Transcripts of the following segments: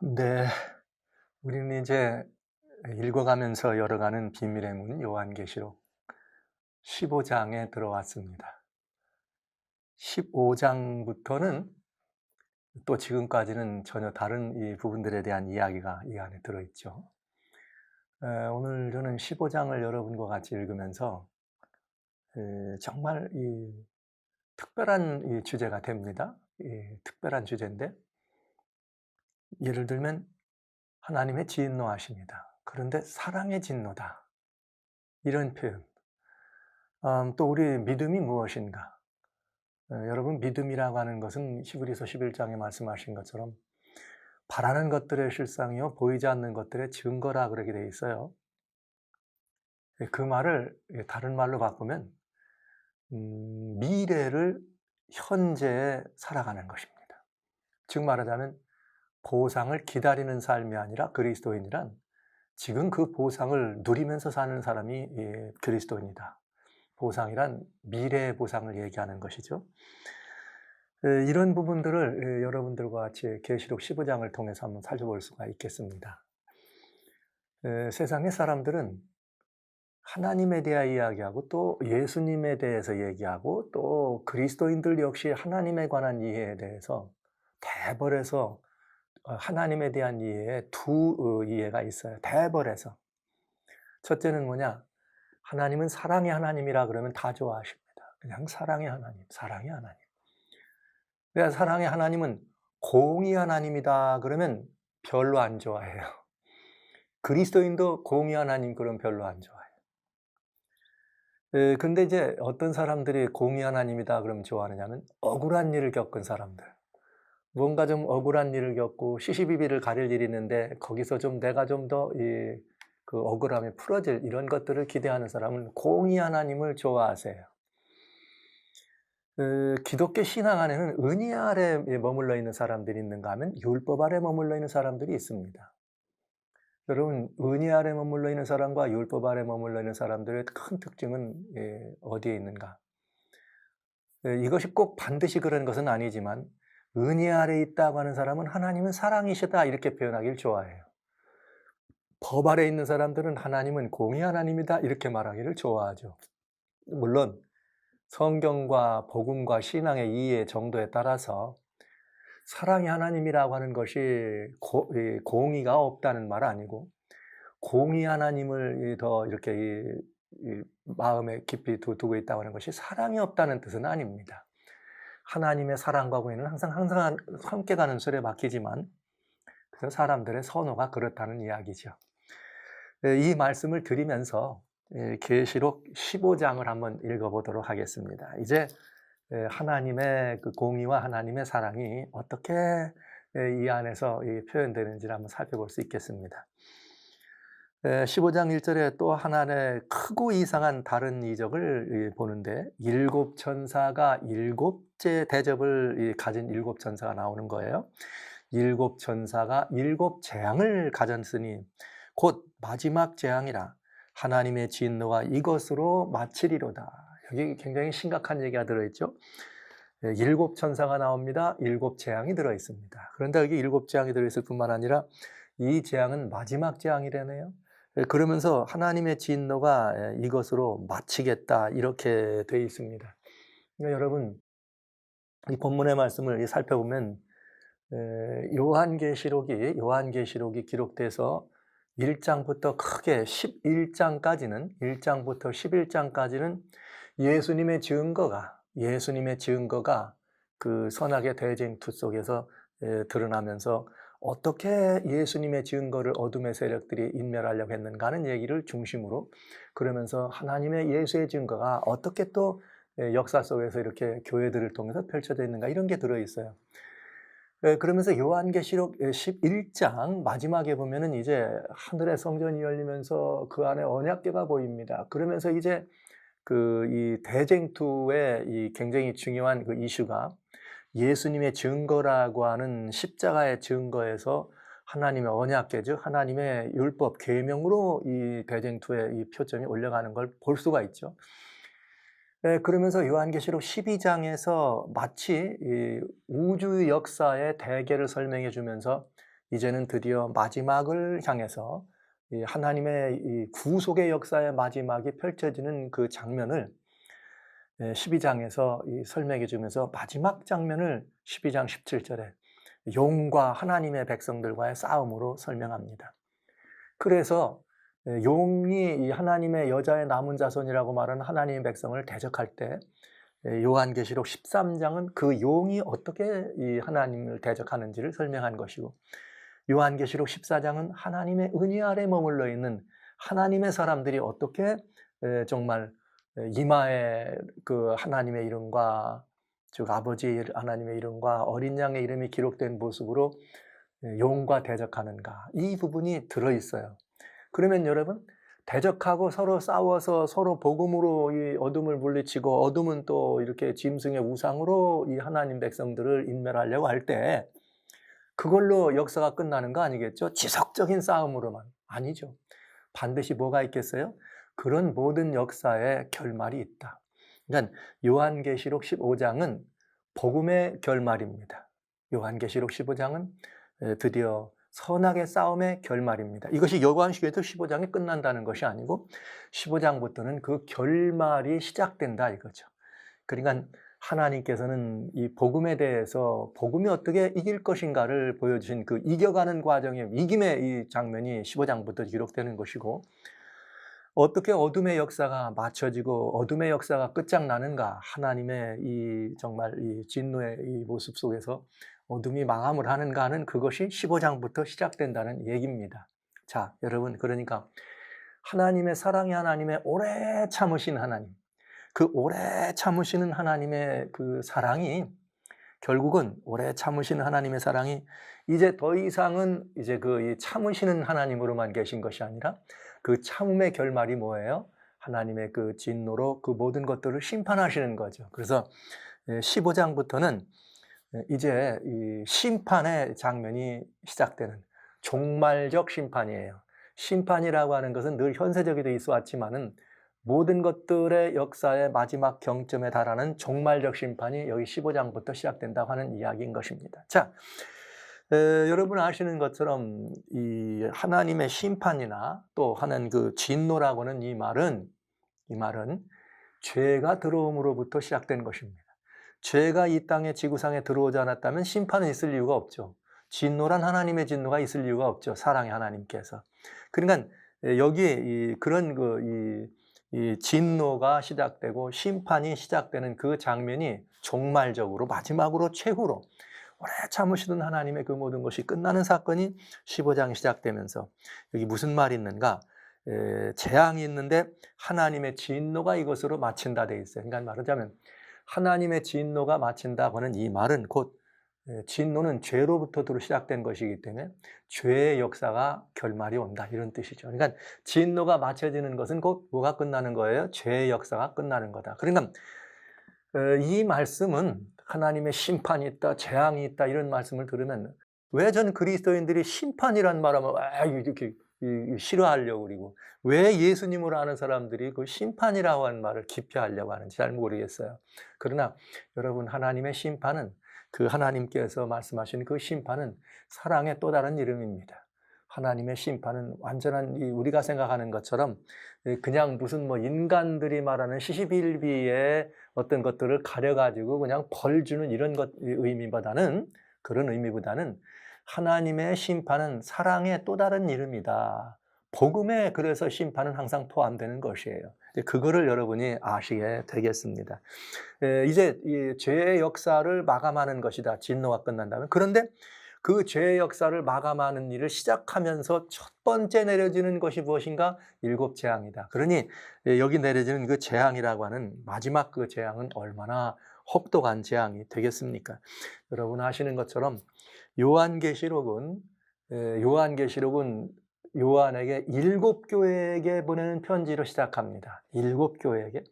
네. 우리는 이제 읽어가면서 열어가는 비밀의 문 요한계시록 15장에 들어왔습니다. 15장부터는 또 지금까지는 전혀 다른 이 부분들에 대한 이야기가 이 안에 들어있죠. 오늘 저는 15장을 여러분과 같이 읽으면서 정말 이 특별한 이 주제가 됩니다. 특별한 주제인데, 예를 들면 하나님의 진노하십니다. 그런데 사랑의 진노다. 이런 표현. 또 우리의 믿음이 무엇인가? 여러분, 믿음이라고 하는 것은 히브리서 11장에 말씀하신 것처럼 바라는 것들의 실상이요 보이지 않는 것들의 증거라 그러게 돼 있어요. 그 말을 다른 말로 바꾸면 미래를 현재에 살아가는 것입니다. 즉 말하자면 보상을 기다리는 삶이 아니라 그리스도인이란 지금 그 보상을 누리면서 사는 사람이 그리스도인이다. 보상이란 미래의 보상을 얘기하는 것이죠. 이런 부분들을 여러분들과 같이 계시록 15장을 통해서 한번 살펴볼 수가 있겠습니다. 세상의 사람들은 하나님에 대해 이야기하고 또 예수님에 대해서 얘기하고 또 그리스도인들 역시 하나님에 관한 이해에 대해서 대벌해서 하나님에 대한 이해에 두 이해가 있어요. 대벌해서. 첫째는 뭐냐? 하나님은 사랑의 하나님이라 그러면 다 좋아하십니다. 그냥 사랑의 하나님, 사랑의 하나님. 그러니까 사랑의 하나님은 공의 하나님이다 그러면 별로 안 좋아해요. 그리스도인도 공의 하나님 그러면 별로 안 좋아해요. 근데 이제 어떤 사람들이 공의 하나님이다 그러면 좋아하느냐면 억울한 일을 겪은 사람들. 뭔가 좀 억울한 일을 겪고 시시비비를 가릴 일이 있는데 거기서 좀 내가 좀 더 그 억울함이 풀어질 이런 것들을 기대하는 사람은 공의 하나님을 좋아하세요. 기독교 신앙 안에는 은혜 아래 머물러 있는 사람들이 있는가 하면 율법 아래 머물러 있는 사람들이 있습니다. 여러분, 은혜 아래 머물러 있는 사람과 율법 아래 머물러 있는 사람들의 큰 특징은 어디에 있는가? 이것이 꼭 반드시 그런 것은 아니지만 은혜 아래 있다고 하는 사람은 하나님은 사랑이시다 이렇게 표현하길 좋아해요. 법 아래 있는 사람들은 하나님은 공의 하나님이다 이렇게 말하기를 좋아하죠. 물론 성경과 복음과 신앙의 이해 정도에 따라서 사랑의 하나님이라고 하는 것이 공의가 없다는 말 아니고 공의 하나님을 더 이렇게 마음에 깊이 두고 있다고 하는 것이 사랑이 없다는 뜻은 아닙니다. 하나님의 사랑과 공의는 항상 함께 가는 수레 바퀴지만 그래서 사람들의 선호가 그렇다는 이야기죠. 이 말씀을 드리면서 계시록 15장을 한번 읽어보도록 하겠습니다. 이제 하나님의 그 공의와 하나님의 사랑이 어떻게 이 안에서 표현되는지를 한번 살펴볼 수 있겠습니다. 15장 1절에 또 하나의 크고 이상한 다른 이적을 보는데 일곱 천사가 일곱째 대접을 가진 일곱 천사가 나오는 거예요. 일곱 천사가 일곱 재앙을 가졌으니 곧 마지막 재앙이라 하나님의 진노가 이것으로 마치리로다. 여기 굉장히 심각한 얘기가 들어있죠. 일곱 천사가 나옵니다. 일곱 재앙이 들어있습니다. 그런데 여기 일곱 재앙이 들어있을 뿐만 아니라 이 재앙은 마지막 재앙이라네요. 그러면서 하나님의 진노가 이것으로 마치겠다 이렇게 되어 있습니다. 그러니까 여러분, 이 본문의 말씀을 살펴보면 요한계시록이 기록돼서 1장부터 크게 11장까지는 1장부터 11장까지는 예수님의 증거가 그 선악의 대쟁투 속에서 드러나면서 어떻게 예수님의 증거를 어둠의 세력들이 인멸하려고 했는가 하는 얘기를 중심으로 그러면서 하나님의 예수의 증거가 어떻게 또 역사 속에서 이렇게 교회들을 통해서 펼쳐져 있는가 이런 게 들어있어요. 그러면서 요한계시록 11장 마지막에 보면은 이제 하늘의 성전이 열리면서 그 안에 언약궤가 보입니다. 그러면서 이제 이 대쟁투의 이 굉장히 중요한 그 이슈가 예수님의 증거라고 하는 십자가의 증거에서 하나님의 언약궤 즉 하나님의 율법 계명으로 이 대쟁투의 이 표점이 올라가는 걸 볼 수가 있죠. 그러면서 요한계시록 12장에서 마치 이 우주 역사의 대계를 설명해 주면서 이제는 드디어 마지막을 향해서 이 하나님의 이 구속의 역사의 마지막이 펼쳐지는 그 장면을 12장에서 이 설명해 주면서 마지막 장면을 12장 17절에 용과 하나님의 백성들과의 싸움으로 설명합니다. 그래서 용이 이 하나님의 여자의 남은 자손이라고 말하는 하나님의 백성을 대적할 때 요한계시록 13장은 그 용이 어떻게 이 하나님을 대적하는지를 설명한 것이고, 요한계시록 14장은 하나님의 은혜 아래 머물러 있는 하나님의 사람들이 어떻게 정말 이마에 그 하나님의 이름과, 즉 아버지 하나님의 이름과 어린 양의 이름이 기록된 모습으로 용과 대적하는가, 이 부분이 들어있어요. 그러면 여러분, 대적하고 서로 싸워서 서로 복음으로 이 어둠을 물리치고 어둠은 또 이렇게 짐승의 우상으로 이 하나님 백성들을 인멸하려고 할 때 그걸로 역사가 끝나는 거 아니겠죠? 지속적인 싸움으로만. 아니죠. 반드시 뭐가 있겠어요? 그런 모든 역사에 결말이 있다. 그러니까 요한계시록 15장은 복음의 결말입니다. 요한계시록 15장은 드디어 선악의 싸움의 결말입니다. 이것이 요한계시록 15장이 끝난다는 것이 아니고 15장부터는 그 결말이 시작된다 이거죠. 그러니까 하나님께서는 이 복음에 대해서 복음이 어떻게 이길 것인가를 보여주신 그 이겨가는 과정의 이김의 이 장면이 15장부터 기록되는 것이고, 어떻게 어둠의 역사가 맞춰지고 어둠의 역사가 끝장나는가, 하나님의 이 정말 이 진노의 이 모습 속에서 어둠이 망함을 하는가 하는 그것이 15장부터 시작된다는 얘기입니다. 자, 여러분, 그러니까 하나님의 사랑의 하나님의 오래 참으신 하나님, 그 오래 참으시는 하나님의 그 사랑이 결국은 오래 참으시는 하나님의 사랑이 이제 더 이상은 이제 그 참으시는 하나님으로만 계신 것이 아니라 그 참음의 결말이 뭐예요? 하나님의 그 진노로 그 모든 것들을 심판하시는 거죠. 그래서 15장부터는 이제 이 심판의 장면이 시작되는 종말적 심판이에요. 심판이라고 하는 것은 늘 현세적에도 있어 왔지만은 모든 것들의 역사의 마지막 경점에 달하는 종말적 심판이 여기 15장부터 시작된다고 하는 이야기인 것입니다. 자, 여러분 아시는 것처럼 이 하나님의 심판이나 또 하는 그 진노라고 하는 이 말은 죄가 들어옴으로부터 시작된 것입니다. 죄가 이 땅에 지구상에 들어오지 않았다면 심판은 있을 이유가 없죠. 진노란 하나님의 진노가 있을 이유가 없죠. 사랑의 하나님께서. 그러니까 여기에 그런 이 진노가 시작되고 심판이 시작되는 그 장면이 종말적으로 마지막으로 최후로 오래 참으시던 하나님의 그 모든 것이 끝나는 사건이 15장이 시작되면서, 여기 무슨 말이 있는가? 재앙이 있는데 하나님의 진노가 이것으로 마친다 돼 있어요. 그러니까 말하자면 하나님의 진노가 마친다고 하는 이 말은 곧 진노는 죄로부터 시작된 것이기 때문에 죄의 역사가 결말이 온다, 이런 뜻이죠. 그러니까 진노가 마쳐지는 것은 곧 뭐가 끝나는 거예요? 죄의 역사가 끝나는 거다. 그러니까 이 말씀은 하나님의 심판이 있다, 재앙이 있다, 이런 말씀을 들으면 왜 전 그리스도인들이 심판이란 말하면 이렇게 싫어하려고, 그리고 왜 예수님을 아는 사람들이 그 심판이라고 하는 말을 기피하려고 하는지 잘 모르겠어요. 그러나 여러분, 하나님의 심판은, 그 하나님께서 말씀하신 그 심판은 사랑의 또 다른 이름입니다. 하나님의 심판은 완전한 우리가 생각하는 것처럼 그냥 무슨 뭐 인간들이 말하는 시시빌비의 어떤 것들을 가려가지고 그냥 벌 주는 이런 그런 의미보다는 하나님의 심판은 사랑의 또 다른 이름이다. 복음에 그래서 심판은 항상 포함되는 것이에요. 그거를 여러분이 아시게 되겠습니다. 이제 이 죄의 역사를 마감하는 것이다, 진노가 끝난다면. 그런데 그 죄의 역사를 마감하는 일을 시작하면서 첫 번째 내려지는 것이 무엇인가? 7 재앙이다. 그러니 여기 내려지는 그 재앙이라고 하는 마지막 그 재앙은 얼마나 혹독한 재앙이 되겠습니까? 여러분 아시는 것처럼 요한계시록은 요한에게 7 교회에게 보내는 편지로 시작합니다. 7 교회에게.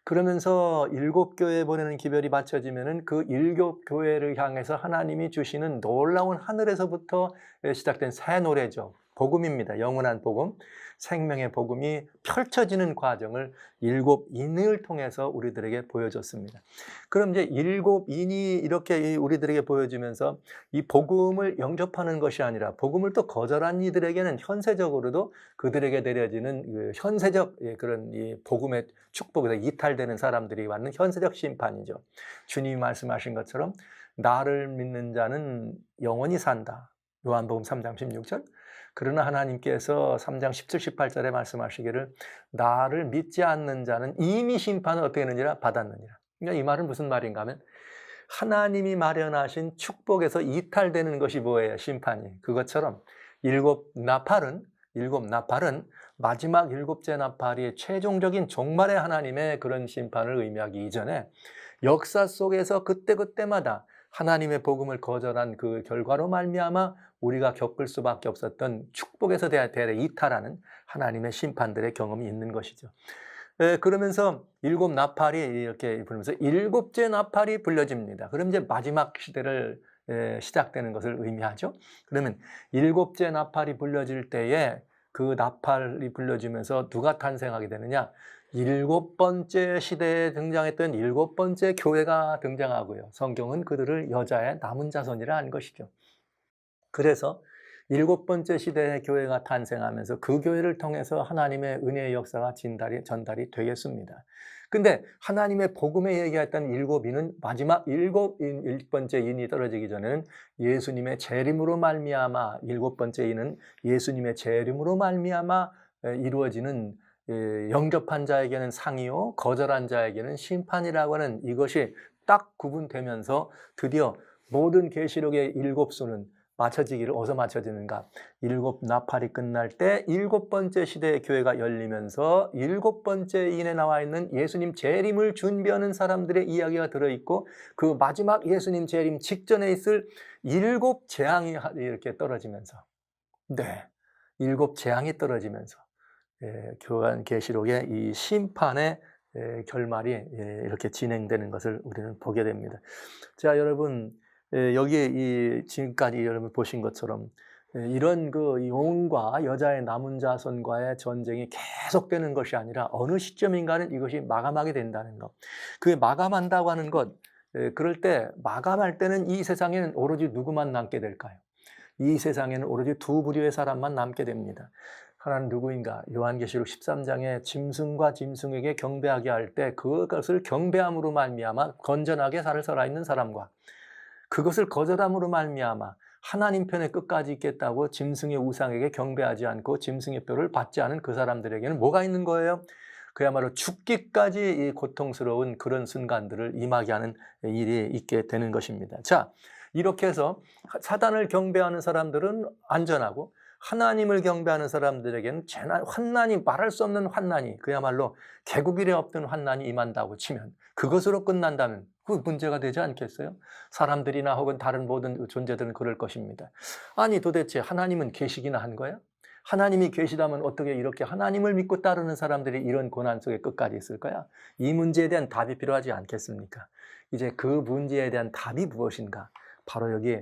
그러면서 7 교회에 보내는 기별이 맞춰지면은 그 7 교회를 향해서 하나님이 주시는 놀라운 하늘에서부터 시작된 새 노래죠. 복음입니다. 영원한 복음, 생명의 복음이 펼쳐지는 과정을 일곱 인을 통해서 우리들에게 보여줬습니다. 그럼 이제 일곱 인이 이렇게 우리들에게 보여주면서 이 복음을 영접하는 것이 아니라 복음을 또 거절한 이들에게는 현세적으로도 그들에게 내려지는 그 현세적 그런 이 복음의 축복에서 이탈되는 사람들이 받는 현세적 심판이죠. 주님이 말씀하신 것처럼 나를 믿는 자는 영원히 산다. 요한복음 3장 16절. 그러나 하나님께서 3장 17, 18절에 말씀하시기를 나를 믿지 않는 자는 이미 심판을 어떻게 했느니라 받았느니라. 그러니까 이 말은 무슨 말인가 하면 하나님이 마련하신 축복에서 이탈되는 것이 뭐예요? 심판이. 그것처럼 일곱 나팔은 마지막 일곱째 나팔이 최종적인 종말의 하나님의 그런 심판을 의미하기 이전에 역사 속에서 그때그때마다 하나님의 복음을 거절한 그 결과로 말미암아 우리가 겪을 수밖에 없었던 축복에서 대해 이탈하는 하나님의 심판들의 경험이 있는 것이죠. 그러면서 일곱 나팔이 이렇게 부르면서 일곱째 나팔이 불려집니다. 그럼 이제 마지막 시대를 시작되는 것을 의미하죠. 그러면 일곱째 나팔이 불려질 때에 그 나팔이 불려지면서 누가 탄생하게 되느냐? 일곱 번째 시대에 등장했던 일곱 번째 교회가 등장하고요. 성경은 그들을 여자의 남은 자손이라 한 것이죠. 그래서 일곱 번째 시대의 교회가 탄생하면서 그 교회를 통해서 하나님의 은혜의 역사가 전달이 되겠습니다. 근데 하나님의 복음에 얘기했던 일곱 인은 마지막 일 번째 인이 떨어지기 전에는 예수님의 재림으로 말미암아 일곱 번째 인은 예수님의 재림으로 말미암아 이루어지는 영접한 자에게는 상이요 거절한 자에게는 심판이라고 하는 이것이 딱 구분되면서 드디어 모든 계시록의 일곱 수는 맞춰지기를 어디서 맞춰지는가? 일곱 나팔이 끝날 때 일곱 번째 시대의 교회가 열리면서 일곱 번째 인에 나와 있는 예수님 재림을 준비하는 사람들의 이야기가 들어있고 그 마지막 예수님 재림 직전에 있을 일곱 재앙이 이렇게 떨어지면서 일곱 재앙이 떨어지면서 교한 계시록의 이 심판의 결말이 이렇게 진행되는 것을 우리는 보게 됩니다. 자, 여러분 여기에 지금까지 여러분 보신 것처럼 이런 그 용과 여자의 남은 자손과의 전쟁이 계속되는 것이 아니라 어느 시점인가는 이것이 마감하게 된다는 것. 그 마감한다고 하는 것, 그럴 때 마감할 때는 이 세상에는 오로지 누구만 남게 될까요? 이 세상에는 오로지 두 부류의 사람만 남게 됩니다. 하나는 누구인가? 요한계시록 13장에 짐승과 짐승에게 경배하게 할 때 그것을 경배함으로 말미암아 건전하게 살아있는 사람과 그것을 거절함으로 말미암아 하나님 편에 끝까지 있겠다고 짐승의 우상에게 경배하지 않고 짐승의 뼈를 받지 않은 그 사람들에게는 뭐가 있는 거예요? 그야말로 죽기까지 이 고통스러운 그런 순간들을 임하게 하는 일이 있게 되는 것입니다. 자, 이렇게 해서 사단을 경배하는 사람들은 안전하고 하나님을 경배하는 사람들에게는 환난이 말할 수 없는 환난이 그야말로 개국일에 없던 환난이 임한다고 치면 그것으로 끝난다면 그 문제가 되지 않겠어요? 사람들이나 혹은 다른 모든 존재들은 그럴 것입니다. 아니 도대체 하나님은 계시기나 한 거야? 하나님이 계시다면 어떻게 이렇게 하나님을 믿고 따르는 사람들이 이런 고난 속에 끝까지 있을 거야? 이 문제에 대한 답이 필요하지 않겠습니까? 이제 그 문제에 대한 답이 무엇인가? 바로 여기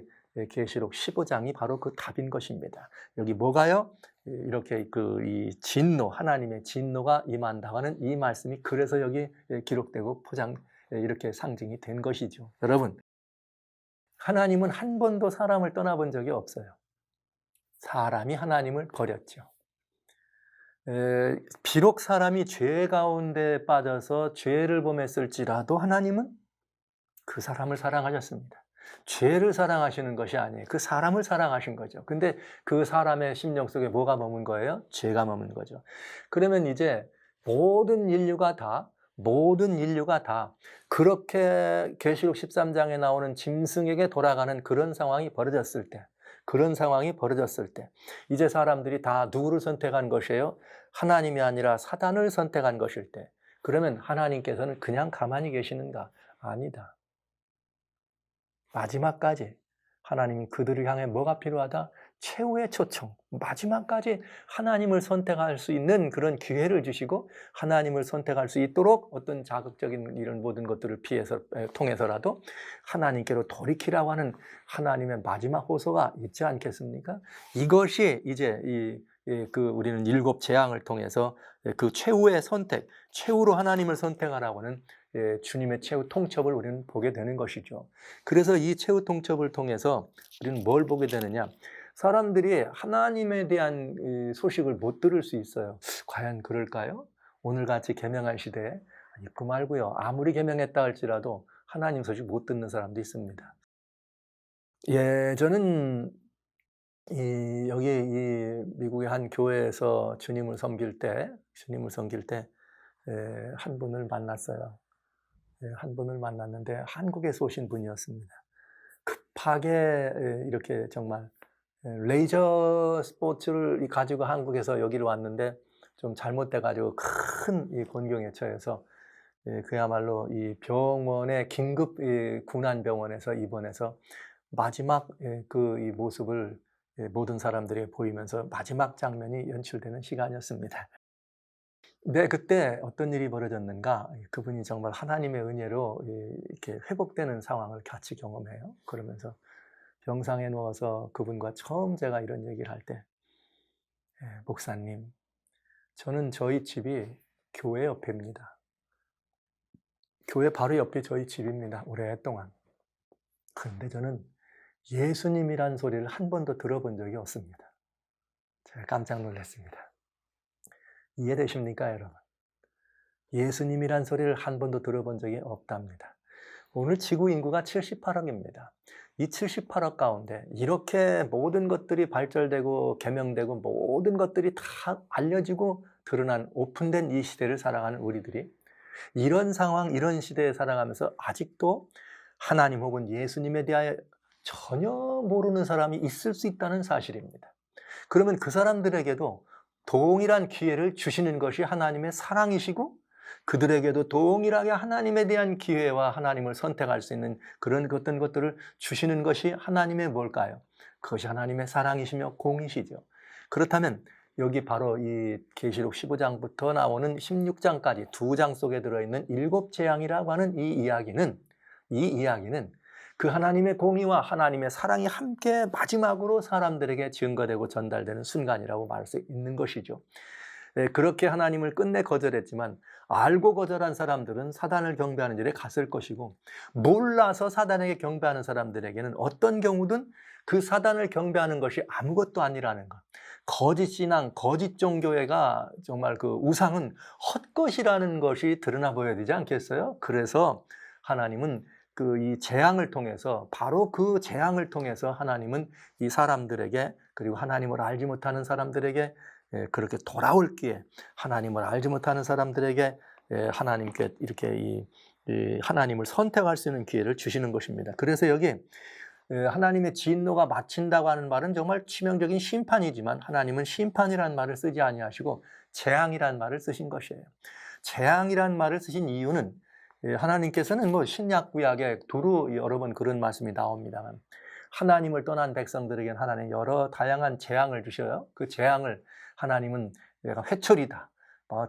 계시록 15장이 바로 그 답인 것입니다. 여기 뭐가요? 이렇게 이 진노, 하나님의 진노가 임한다고 하는 이 말씀이 그래서 여기 기록되고 이렇게 상징이 된 것이죠. 여러분, 하나님은 한 번도 사람을 떠나본 적이 없어요. 사람이 하나님을 버렸죠. 비록 사람이 죄 가운데 빠져서 죄를 범했을지라도 하나님은 그 사람을 사랑하셨습니다. 죄를 사랑하시는 것이 아니에요. 그 사람을 사랑하신 거죠. 근데 그 사람의 심령 속에 뭐가 머문 거예요? 죄가 머문 거죠. 그러면 이제 모든 인류가 다 그렇게 계시록 13장에 나오는 짐승에게 돌아가는 그런 상황이 벌어졌을 때 이제 사람들이 다 누구를 선택한 것이에요? 하나님이 아니라 사단을 선택한 것일 때 그러면 하나님께서는 그냥 가만히 계시는가? 아니다. 마지막까지 하나님이 그들을 향해 뭐가 필요하다? 최후의 초청, 마지막까지 하나님을 선택할 수 있는 그런 기회를 주시고 하나님을 선택할 수 있도록 어떤 자극적인 이런 모든 것들을 통해서라도 하나님께로 돌이키라고 하는 하나님의 마지막 호소가 있지 않겠습니까? 이것이 이제 우리는 일곱 재앙을 통해서 그 최후의 선택, 최후로 하나님을 선택하라고 하는 주님의 최후 통첩을 우리는 보게 되는 것이죠. 그래서 이 최후 통첩을 통해서 우리는 뭘 보게 되느냐? 사람들이 하나님에 대한 소식을 못 들을 수 있어요. 과연 그럴까요? 오늘같이 계명할 시대에 그 말고요. 아무리 계명했다 할지라도 하나님 소식 못 듣는 사람도 있습니다. 저는 여기 미국의 한 교회에서 주님을 섬길 때 한 분을 만났어요. 한 분을 만났는데 한국에서 오신 분이었습니다. 급하게 이렇게 정말 레이저 스포츠를 가지고 한국에서 여기로 왔는데 좀 잘못돼 가지고 큰 이 곤경에 처해서 그야말로 이 병원에 긴급 군안 병원에서 입원해서 마지막 이 모습을 모든 사람들이 보이면서 마지막 장면이 연출되는 시간이었습니다. 네, 그때 어떤 일이 벌어졌는가? 그분이 정말 하나님의 은혜로 이렇게 회복되는 상황을 같이 경험해요. 그러면서 병상에 누워서 그분과 처음 제가 이런 얘기를 할 때, 목사님, 저는 저희 집이 교회 옆입니다. 교회 바로 옆이 저희 집입니다. 오랫동안. 그런데 저는 예수님이란 소리를 한 번도 들어본 적이 없습니다. 제가 깜짝 놀랐습니다. 이해되십니까, 여러분? 예수님이란 소리를 한 번도 들어본 적이 없답니다. 오늘 지구 인구가 78억입니다. 이 78억 가운데 이렇게 모든 것들이 발전되고 개명되고 모든 것들이 다 알려지고 드러난 오픈된 이 시대를 살아가는 우리들이 이런 상황, 이런 시대에 살아가면서 아직도 하나님 혹은 예수님에 대하여 전혀 모르는 사람이 있을 수 있다는 사실입니다. 그러면 그 사람들에게도 동일한 기회를 주시는 것이 하나님의 사랑이시고 그들에게도 동일하게 하나님에 대한 기회와 하나님을 선택할 수 있는 그런 어떤 것들을 주시는 것이 하나님의 뭘까요? 그것이 하나님의 사랑이시며 공이시죠. 그렇다면 여기 바로 이 계시록 15장부터 나오는 16장까지 두 장 속에 들어있는 일곱 재앙이라고 하는 이 이야기는 그 하나님의 공의와 하나님의 사랑이 함께 마지막으로 사람들에게 증거되고 전달되는 순간이라고 말할 수 있는 것이죠. 그렇게 하나님을 끝내 거절했지만 알고 거절한 사람들은 사단을 경배하는 일에 갔을 것이고 몰라서 사단에게 경배하는 사람들에게는 어떤 경우든 그 사단을 경배하는 것이 아무것도 아니라는 것. 거짓 신앙, 거짓 종교회가 정말 그 우상은 헛것이라는 것이 드러나 보여야 되지 않겠어요? 그래서 하나님은 이 재앙을 통해서 바로 그 재앙을 통해서 하나님은 이 사람들에게 그리고 하나님을 알지 못하는 사람들에게 그렇게 돌아올 기회, 하나님을 알지 못하는 사람들에게 하나님께 이렇게 하나님을 선택할 수 있는 기회를 주시는 것입니다. 그래서 여기 하나님의 진노가 마친다고 하는 말은 정말 치명적인 심판이지만 하나님은 심판이라는 말을 쓰지 아니하시고 재앙이라는 말을 쓰신 것이에요. 재앙이라는 말을 쓰신 이유는 하나님께서는 신약 구약에 두루 여러 번 그런 말씀이 나옵니다만 하나님을 떠난 백성들에게는 하나님 여러 다양한 재앙을 주셔요. 그 재앙을 하나님은 내가 회초리다.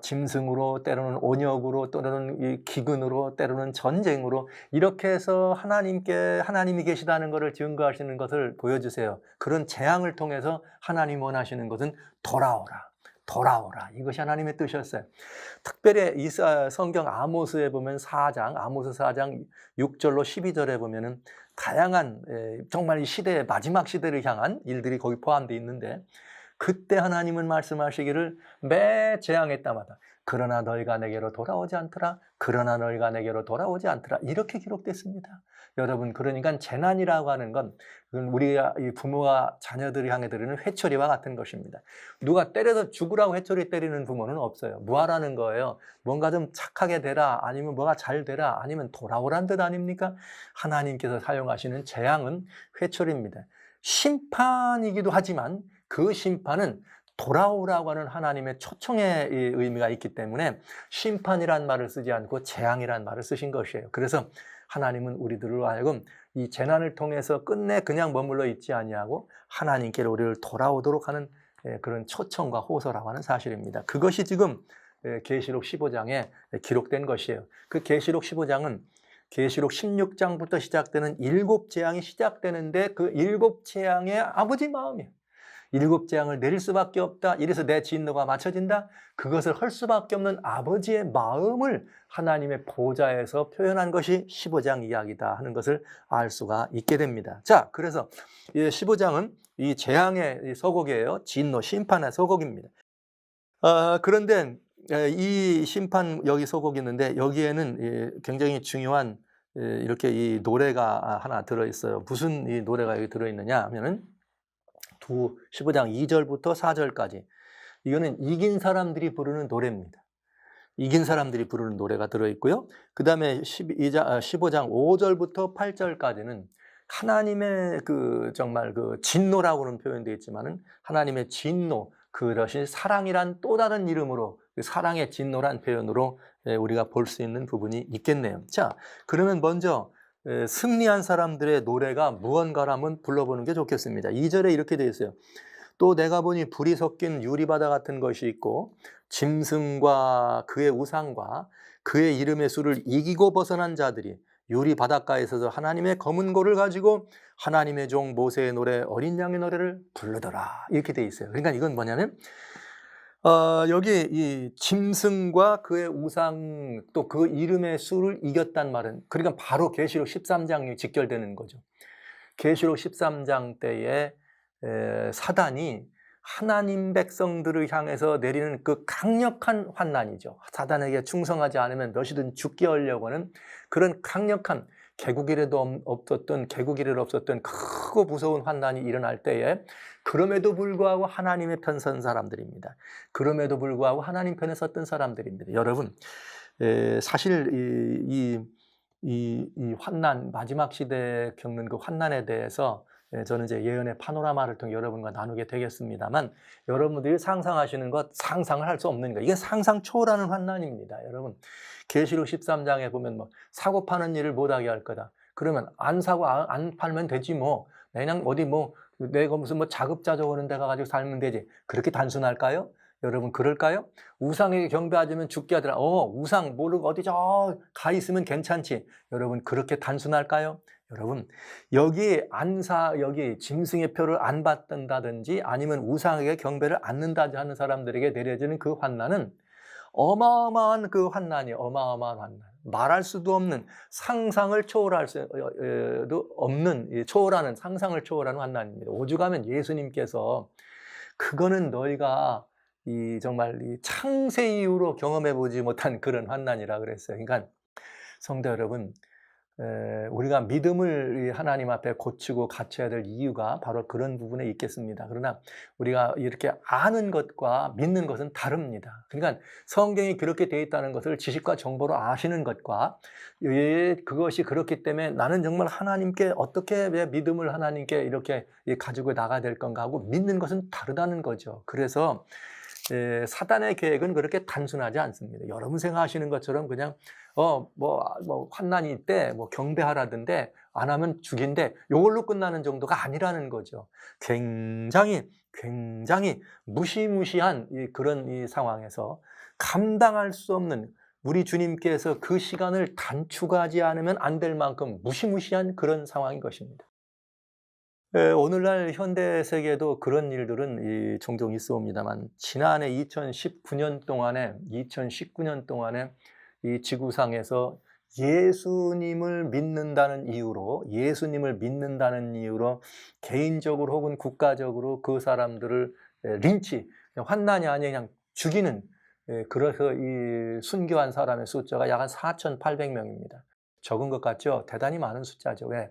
짐승으로 때로는 온역으로 또는 이 기근으로 때로는 전쟁으로 이렇게 해서 하나님이 계시다는 것을 증거하시는 것을 보여주세요. 그런 재앙을 통해서 하나님 원하시는 것은 돌아오라. 이것이 하나님의 뜻이었어요. 특별히 이 성경 아모스 4장 6절로 12절에 보면은 다양한 정말 이 시대의 마지막 시대를 향한 일들이 거기 포함되어 있는데 그때 하나님은 말씀하시기를 매 재앙의 때마다 그러나 너희가 내게로 돌아오지 않더라. 이렇게 기록됐습니다. 여러분, 그러니까 재난이라고 하는 건 우리가 이 부모가 자녀들을 향해 드리는 회초리와 같은 것입니다. 누가 때려서 죽으라고 회초리 때리는 부모는 없어요. 뭐 하라는 거예요? 뭔가 좀 착하게 되라, 아니면 뭐가 잘 되라, 아니면 돌아오란 뜻 아닙니까? 하나님께서 사용하시는 재앙은 회초리입니다. 심판이기도 하지만 그 심판은 돌아오라고 하는 하나님의 초청의 의미가 있기 때문에 심판이란 말을 쓰지 않고 재앙이란 말을 쓰신 것이에요. 그래서 하나님은 우리들로 하여금 이 재난을 통해서 끝내 그냥 머물러 있지 아니하고 하나님께로 우리를 돌아오도록 하는 그런 초청과 호소라고 하는 사실입니다. 그것이 지금 계시록 15장에 기록된 것이에요. 그 계시록 15장은 계시록 16장부터 시작되는 7재앙이 시작되는데 그 7재앙의 아버지 마음이에요. 7재앙을 내릴 수밖에 없다. 이래서 내 진노가 맞춰진다. 그것을 할 수밖에 없는 아버지의 마음을 하나님의 보좌에서 표현한 것이 15장 이야기다 하는 것을 알 수가 있게 됩니다. 자, 그래서 15장은 이 재앙의 서곡이에요. 진노, 심판의 서곡입니다. 그런데 이 심판 여기 서곡이 있는데 여기에는 굉장히 중요한 이렇게 이 노래가 하나 들어있어요. 무슨 이 노래가 여기 들어있느냐 하면은 15장 2절부터 4절까지 이거는 이긴 사람들이 부르는 노래입니다. 이긴 사람들이 부르는 노래가 들어있고요. 그 다음에 15장 5절부터 8절까지는 하나님의 정말 진노라고는 표현되어 있지만은 하나님의 진노, 그것이 사랑이란 또 다른 이름으로 사랑의 진노란 표현으로 우리가 볼 수 있는 부분이 있겠네요. 자, 그러면 먼저 승리한 사람들의 노래가 무언가를 한번 불러보는 게 좋겠습니다. 2절에 이렇게 되어 있어요. 또 내가 보니 불이 섞인 유리바다 같은 것이 있고 짐승과 그의 우상과 그의 이름의 수를 이기고 벗어난 자들이 유리 바닷가에 서서 하나님의 검은 고를 가지고 하나님의 종 모세의 노래 어린 양의 노래를 부르더라 이렇게 되어 있어요. 그러니까 이건 뭐냐면 여기 이 짐승과 그의 우상 또 그 이름의 수를 이겼단 말은 그러니까 바로 계시록 13장이 직결되는 거죠. 계시록 13장 때에 사단이 하나님 백성들을 향해서 내리는 그 강력한 환난이죠. 사단에게 충성하지 않으면 몇이든 죽게 하려고 하는 그런 강력한 개국 이래도 없었던 크고 무서운 환난이 일어날 때에 그럼에도 불구하고 하나님의 편 선 사람들입니다. 그럼에도 불구하고 하나님 편에 섰던 사람들입니다. 여러분, 사실 이 환난, 마지막 시대에 겪는 그 환난에 대해서 저는 이제 예언의 파노라마를 통해 여러분과 나누게 되겠습니다만 여러분들이 상상하시는 것 상상을 할 수 없는 거 이게 상상 초월하는 환난입니다. 여러분 계시록 13장에 보면 뭐 사고 파는 일을 못하게 할 거다. 그러면 안 사고 안 팔면 되지 뭐 그냥 어디 뭐 내가 무슨 뭐 자급자족 하는 데 가가지고 살면 되지. 그렇게 단순할까요? 여러분 그럴까요? 우상에게 경배하자면 죽게 하더라. 우상 모르고 어디 저 가 있으면 괜찮지. 여러분 그렇게 단순할까요? 여러분 여기 짐승의 표를 안 받는다든지 아니면 우상에게 경배를 않는다든지 하는 사람들에게 내려지는 그 환난은 어마어마한 그 환난이 어마어마한 환난. 말할 수도 없는 상상을 초월할 수도 없는 초월하는 상상을 초월하는 환난입니다. 오죽하면 예수님께서 그거는 너희가 정말 창세 이후로 경험해 보지 못한 그런 환난이라 그랬어요. 그러니까 성도 여러분, 우리가 믿음을 하나님 앞에 고치고 갖춰야 될 이유가 바로 그런 부분에 있겠습니다. 그러나 우리가 이렇게 아는 것과 믿는 것은 다릅니다. 그러니까 성경이 그렇게 되어 있다는 것을 지식과 정보로 아시는 것과 그것이 그렇기 때문에 나는 정말 하나님께 어떻게 믿음을 하나님께 이렇게 가지고 나가야 될 건가 하고 믿는 것은 다르다는 거죠. 그래서 사단의 계획은 그렇게 단순하지 않습니다. 여러분 생각하시는 것처럼 그냥 환난이 있대 경배하라던데 안 하면 죽인대 이걸로 끝나는 정도가 아니라는 거죠. 굉장히 무시무시한 그런 상황에서 감당할 수 없는 우리 주님께서 그 시간을 단축하지 않으면 안 될 만큼 무시무시한 그런 상황인 것입니다. 오늘날 현대 세계에도 그런 일들은 종종 있어옵니다만 지난해 2019년 동안에 이 지구상에서 예수님을 믿는다는 이유로 개인적으로 혹은 국가적으로 그 사람들을 린치, 환난이 아니라 그냥 죽이는 그래서 이 순교한 사람의 숫자가 약 한 4,800명입니다. 적은 것 같죠? 대단히 많은 숫자죠. 왜?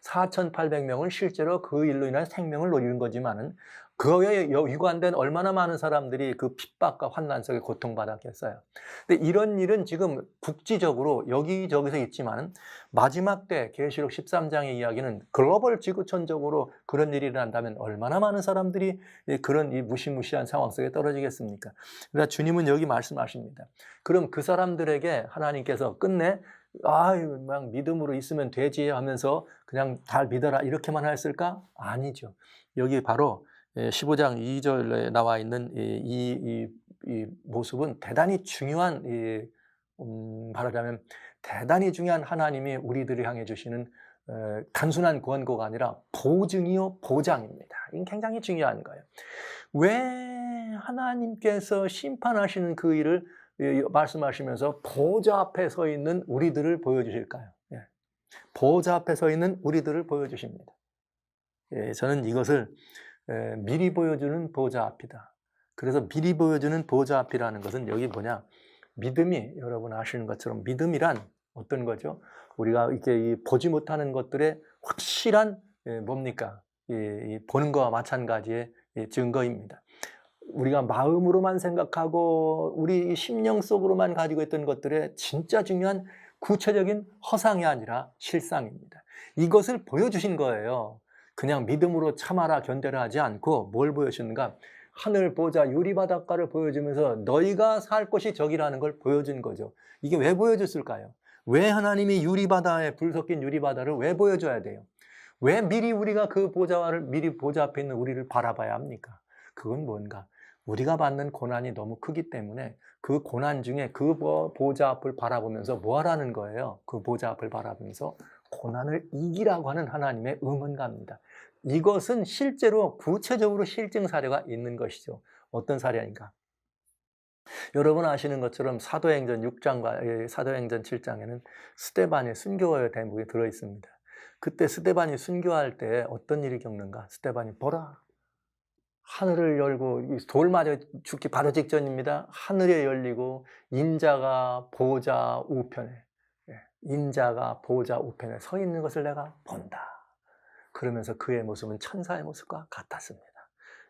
4,800명은 실제로 그 일로 인한 생명을 놓이는 거지만은 그거에 유관된 얼마나 많은 사람들이 그 핍박과 환난 속에 고통받았겠어요. 근데 이런 일은 지금 국지적으로 여기저기서 있지만은 마지막 때 계시록 13장의 이야기는 글로벌 지구촌적으로 그런 일이 일어난다면 얼마나 많은 사람들이 그런 이 무시무시한 상황 속에 떨어지겠습니까? 그러니까 주님은 여기 말씀하십니다. 그럼 그 사람들에게 하나님께서 끝내 막 믿음으로 있으면 되지 하면서 그냥 잘 믿어라 이렇게만 했을까? 아니죠. 여기 바로 15장 2절에 나와 있는 이 모습은 대단히 중요한 말하자면 대단히 중요한 하나님이 우리들을 향해 주시는 단순한 권고가 아니라 보증이요 보장입니다. 이건 굉장히 중요한 거예요. 왜 하나님께서 심판하시는 그 일을 말씀하시면서 보좌 앞에 서 있는 우리들을 보여주실까요? 보좌 앞에 서 있는 우리들을 보여주십니다. 저는 이것을 미리 보여주는 보좌 앞이다. 그래서 미리 보여주는 보좌 앞이라는 것은 여기 뭐냐? 믿음이 여러분 아시는 것처럼 믿음이란 어떤 거죠? 우리가 이렇게 보지 못하는 것들의 확실한 뭡니까? 보는 것과 마찬가지의 증거입니다. 우리가 마음으로만 생각하고 우리 심령 속으로만 가지고 있던 것들의 진짜 중요한 구체적인 허상이 아니라 실상입니다. 이것을 보여주신 거예요. 그냥 믿음으로 참아라 견뎌라 하지 않고 뭘 보여주는가? 하늘 보자 유리바닷가를 보여주면서 너희가 살 곳이 저기라는 걸 보여준 거죠. 이게 왜 보여줬을까요? 왜 하나님이 유리바다에 불 섞인 유리바다를 왜 보여줘야 돼요? 왜 미리 우리가 그 미리 보좌 앞에 있는 우리를 바라봐야 합니까? 그건 뭔가? 우리가 받는 고난이 너무 크기 때문에 그 고난 중에 그 보좌 앞을 바라보면서 뭐 하라는 거예요? 그 보좌 앞을 바라보면서 고난을 이기라고 하는 하나님의 응원가입니다. 이것은 실제로 구체적으로 실증 사례가 있는 것이죠. 어떤 사례인가? 여러분 아시는 것처럼 사도행전 6장과 사도행전 7장에는 스데반의 순교의 대목이 들어있습니다. 그때 스데반이 순교할 때 어떤 일이 겪는가? 스데반이 보라. 하늘을 열고 돌 맞아 죽기 바로 직전입니다. 하늘에 열리고 인자가 보좌 우편에 인자가 보좌 우편에 서 있는 것을 내가 본다. 그러면서 그의 모습은 천사의 모습과 같았습니다.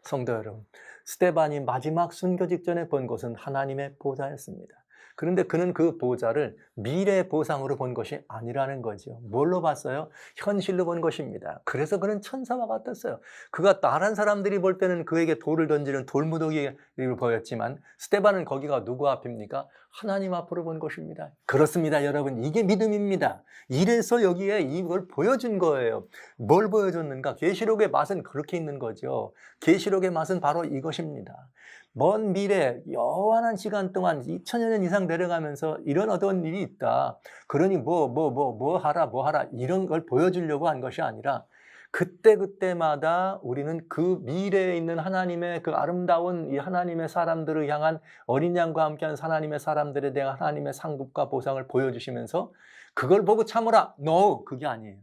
성도 여러분, 스데반이 마지막 순교 직전에 본 것은 하나님의 보좌였습니다. 그런데 그는 그 보좌를 미래의 보상으로 본 것이 아니라는 거죠. 뭘로 봤어요? 현실로 본 것입니다. 그래서 그는 천사와 같았어요. 그가 다른 사람들이 볼 때는 그에게 돌을 던지는 돌무더기를 보였지만 스데반은 거기가 누구 앞입니까? 하나님 앞으로 본 것입니다. 그렇습니다, 여러분. 이게 믿음입니다. 이래서 여기에 이걸 보여준 거예요. 뭘 보여줬는가? 계시록의 맛은 그렇게 있는 거죠. 계시록의 맛은 바로 이것입니다. 먼 미래 여한한 시간 동안 2000여 년 이상 내려가면서 이런 어떤 일이 있다. 그러니 뭐 하라 이런 걸 보여주려고 한 것이 아니라 그때마다 우리는 그 미래에 있는 하나님의 그 아름다운 이 하나님의 사람들을 향한 어린 양과 함께하는 하나님의 사람들에 대한 하나님의 상급과 보상을 보여주시면서 그걸 보고 참으라. No, 그게 아니에요.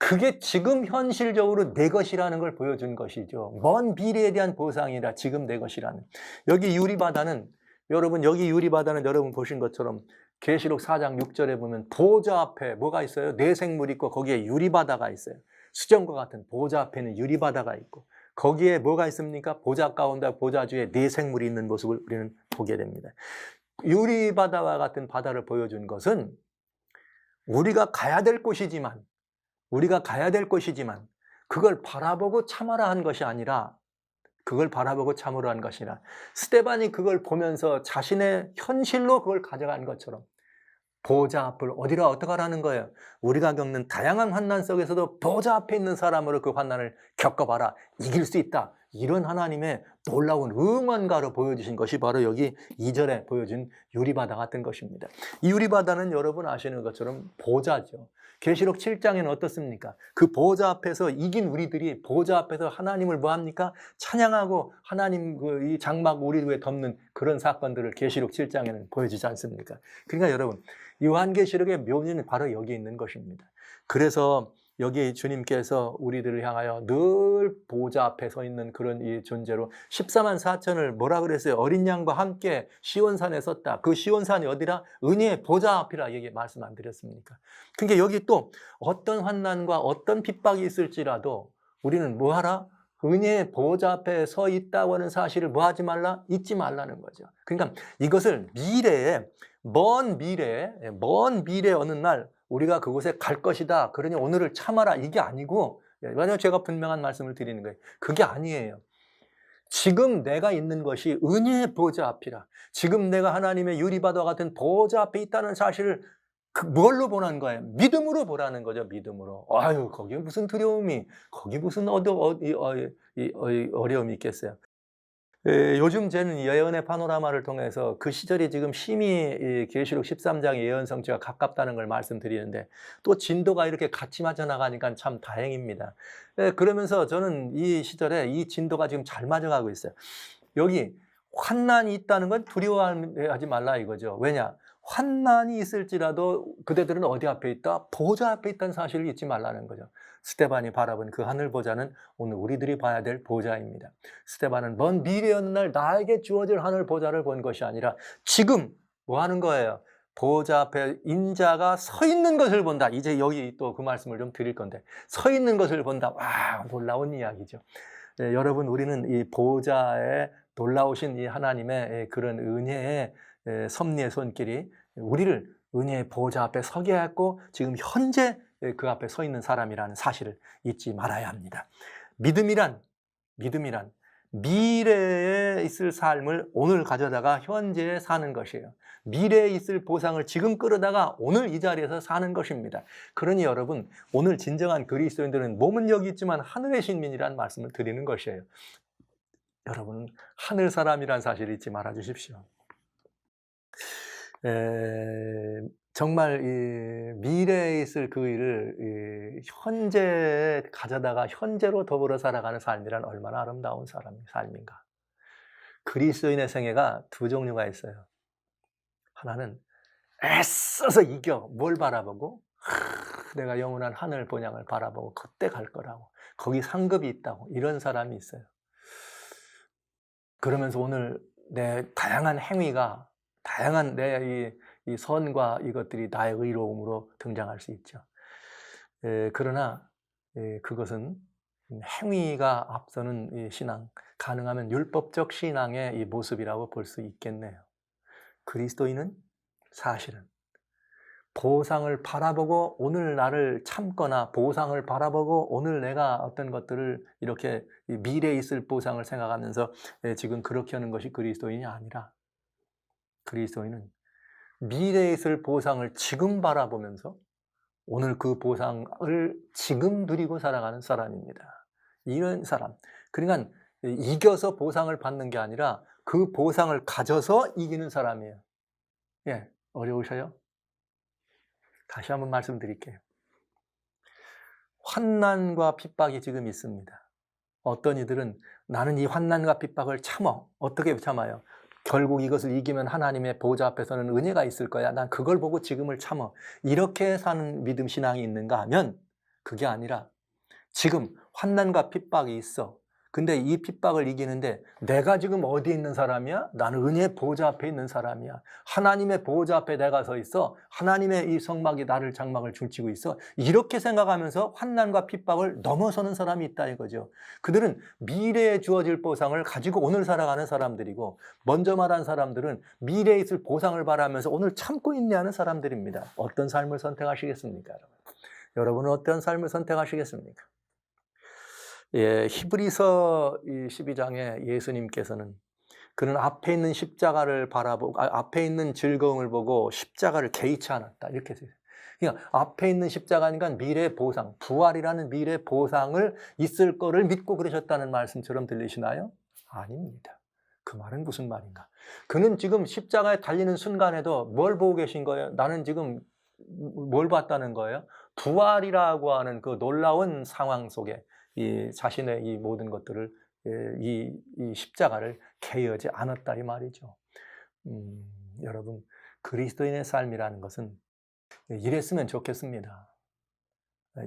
그게 지금 현실적으로 내 것이라는 걸 보여준 것이죠. 먼 미래에 대한 보상이라 지금 내 것이라는. 여기 유리바다는 여러분 보신 것처럼 계시록 4장 6절에 보면 보좌 앞에 뭐가 있어요? 내생물이 있고 거기에 유리바다가 있어요. 수정과 같은 보좌 앞에는 유리바다가 있고 거기에 뭐가 있습니까? 보좌 가운데 보좌 주에 내생물이 있는 모습을 우리는 보게 됩니다. 유리바다와 같은 바다를 보여준 것은 우리가 가야 될 곳이지만 그걸 바라보고 참으라 한 것이 아니라 스데반이 그걸 보면서 자신의 현실로 그걸 가져간 것처럼 보좌 앞을 어떻게 하라는 거예요? 우리가 겪는 다양한 환난 속에서도 보좌 앞에 있는 사람으로 그 환난을 겪어봐라. 이길 수 있다. 이런 하나님의 놀라운 응원가로 보여주신 것이 바로 여기 2절에 보여준 유리바다 같은 것입니다. 이 유리바다는 여러분 아시는 것처럼 보좌죠. 계시록 7장에는 어떻습니까? 그 보좌 앞에서 이긴 우리들이 보좌 앞에서 하나님을 뭐합니까? 찬양하고 하나님 이 장막 우리 위에 덮는 그런 사건들을 계시록 7장에는 보여주지 않습니까? 그러니까 여러분 요한계시록의 묘미는 바로 여기 있는 것입니다. 그래서 여기 주님께서 우리들을 향하여 늘 보좌 앞에 서 있는 그런 이 존재로 14만 4천을 뭐라 그랬어요? 어린 양과 함께 시온산에 섰다. 그 시온산이 어디라? 은혜의 보좌 앞이라 얘기 말씀 안 드렸습니까? 그러니까 여기 또 어떤 환난과 어떤 핍박이 있을지라도 우리는 뭐하라? 은혜의 보좌 앞에 서 있다고 하는 사실을 뭐하지 말라? 잊지 말라는 거죠. 그러니까 이것을 먼 미래에 어느 날 우리가 그곳에 갈 것이다. 그러니 오늘을 참아라. 이게 아니고, 만약 제가 분명한 말씀을 드리는 거예요. 그게 아니에요. 지금 내가 있는 것이 은혜의 보좌 앞이라. 지금 내가 하나님의 유리바다와 같은 보좌 앞에 있다는 사실을 뭘로 보라는 거예요? 믿음으로 보라는 거죠. 믿음으로. 아유, 거기에 무슨 두려움이, 거기 무슨 어려움이 있겠어요. 요즘 저는 예언의 파노라마를 통해서 그 시절이 지금 심히 이 계시록 13장의 예언 성취가 가깝다는 걸 말씀드리는데, 또 진도가 이렇게 같이 맞아 나가니까 참 다행입니다. 그러면서 저는 이 시절에 이 진도가 지금 잘 맞아가고 있어요. 여기 환난이 있다는 건 두려워하지 말라 이거죠. 왜냐? 환난이 있을지라도 그대들은 어디 앞에 있다? 보좌 앞에 있다는 사실을 잊지 말라는 거죠. 스데반이 바라본 그 하늘 보좌는 오늘 우리들이 봐야 될 보좌입니다. 스데반은 먼 미래의 어느 날 나에게 주어질 하늘 보좌를 본 것이 아니라 지금 뭐 하는 거예요? 보좌 앞에 인자가 서 있는 것을 본다. 이제 여기 또 그 말씀을 좀 드릴 건데, 서 있는 것을 본다. 와, 놀라운 이야기죠. 여러분, 우리는 이 보좌에 놀라우신 이 하나님의 그런 은혜의 섭리의 손길이 우리를 은혜의 보좌 앞에 서게 했고, 지금 현재 그 앞에 서 있는 사람이라는 사실을 잊지 말아야 합니다. 믿음이란 미래에 있을 삶을 오늘 가져다가 현재에 사는 것이에요. 미래에 있을 보상을 지금 끌어다가 오늘 이 자리에서 사는 것입니다. 그러니 여러분, 오늘 진정한 그리스도인들은 몸은 여기 있지만 하늘의 신민이라는 말씀을 드리는 것이에요. 여러분, 하늘 사람이란 사실을 잊지 말아 주십시오. 정말 이 미래에 있을 그 일을 현재에 가져다가 현재로 더불어 살아가는 삶이란 얼마나 아름다운 삶인가. 그리스도인의 생애가 두 종류가 있어요. 하나는 애써서 이겨. 뭘 바라보고? 내가 영원한 하늘 본향을 바라보고 그때 갈 거라고. 거기 상급이 있다고. 이런 사람이 있어요. 그러면서 오늘 내 다양한 행위가, 다양한 내 이 선과 이것들이 나의 의로움으로 등장할 수 있죠. 그러나 그것은 행위가 앞서는 이 신앙, 가능하면 율법적 신앙의 이 모습이라고 볼 수 있겠네요. 그리스도인은 사실은 보상을 바라보고 오늘 나를 참거나, 보상을 바라보고 오늘 내가 어떤 것들을 이렇게 미래에 있을 보상을 생각하면서 지금 그렇게 하는 것이 그리스도인이 아니라, 그리스도인은 미래에 있을 보상을 지금 바라보면서 오늘 그 보상을 지금 누리고 살아가는 사람입니다. 이런 사람. 그러니까 이겨서 보상을 받는 게 아니라 그 보상을 가져서 이기는 사람이에요. 어려우셔요? 다시 한번 말씀드릴게요. 환난과 핍박이 지금 있습니다. 어떤 이들은 나는 이 환난과 핍박을 참어. 어떻게 참아요? 결국 이것을 이기면 하나님의 보좌 앞에서는 은혜가 있을 거야. 난 그걸 보고 지금을 참어. 이렇게 사는 믿음 신앙이 있는가 하면 그게 아니라 지금 환난과 핍박이 있어. 근데 이 핍박을 이기는데 내가 지금 어디에 있는 사람이야? 나는 은혜의 보좌 앞에 있는 사람이야. 하나님의 보좌 앞에 내가 서 있어. 하나님의 이 성막이 나를 장막을 줄치고 있어. 이렇게 생각하면서 환난과 핍박을 넘어서는 사람이 있다 이거죠. 그들은 미래에 주어질 보상을 가지고 오늘 살아가는 사람들이고, 먼저 말한 사람들은 미래에 있을 보상을 바라면서 오늘 참고 인내하는 사람들입니다. 어떤 삶을 선택하시겠습니까, 여러분? 여러분은 어떤 삶을 선택하시겠습니까? 히브리서 12장에 예수님께서는 그는 앞에 있는 십자가를 바라보고, 앞에 있는 즐거움을 보고 십자가를 개의치 않았다. 이렇게 했어요. 그러니까 앞에 있는 십자가니까 미래 보상, 부활이라는 미래 보상을 있을 거를 믿고 그러셨다는 말씀처럼 들리시나요? 아닙니다. 그 말은 무슨 말인가? 그는 지금 십자가에 달리는 순간에도 뭘 보고 계신 거예요? 나는 지금 뭘 봤다는 거예요? 부활이라고 하는 그 놀라운 상황 속에 이 자신의 이 모든 것들을, 이 십자가를 개의하지 않았다 이 말이죠. 여러분, 그리스도인의 삶이라는 것은 이랬으면 좋겠습니다.